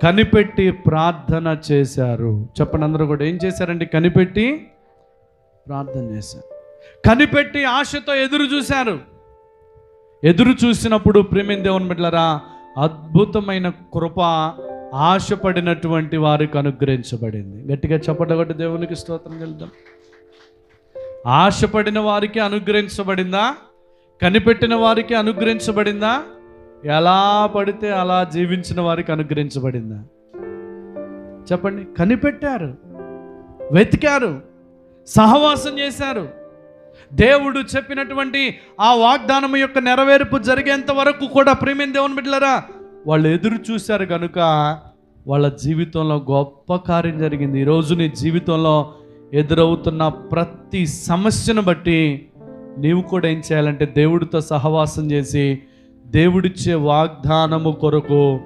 కనిపెట్టి ప్రార్థన చేశారు. చెప్పండి అందరూ కూడా. ఏం చేశారండి? కనిపెట్టి ప్రార్థన చేశారు. కనిపెట్టి ఆశతో ఎదురు చూశారు. ఎదురు చూసినప్పుడు ప్రేమైన దేవుని బిడ్డలారా, అద్భుతమైన కృప ఆశపడినటువంటి వారికి అనుగ్రహించబడింది. గట్టిగా చప్పట్లు కొట్టి దేవునికి స్తోత్రం చెల్లిద్దాం. ఆశపడిన వారికి అనుగ్రహించబడిందా? కనిపెట్టిన వారికి అనుగ్రహించబడిందా? ఎలా పడితే అలా జీవించిన వారికి అనుగ్రహించబడిందా? చెప్పండి. కనిపెట్టారు, వెతికారు, సహవాసం చేశారు. దేవుడు చెప్పినటువంటి ఆ వాగ్దానం యొక్క నెరవేర్పు జరిగేంత వరకు కూడా ప్రేమైన దేవుని బిడ్డలారా వాళ్ళు ఎదురు చూశారు కనుక వాళ్ళ జీవితంలో గొప్ప కార్యం జరిగింది. ఈరోజు నీ జీవితంలో ఎదురవుతున్న ప్రతి సమస్యను బట్టి నీవు కూడా ఏం చేయాలంటే దేవుడితో సహవాసం చేసి దేవుడిచ్చే వాగ్దానము కొరకు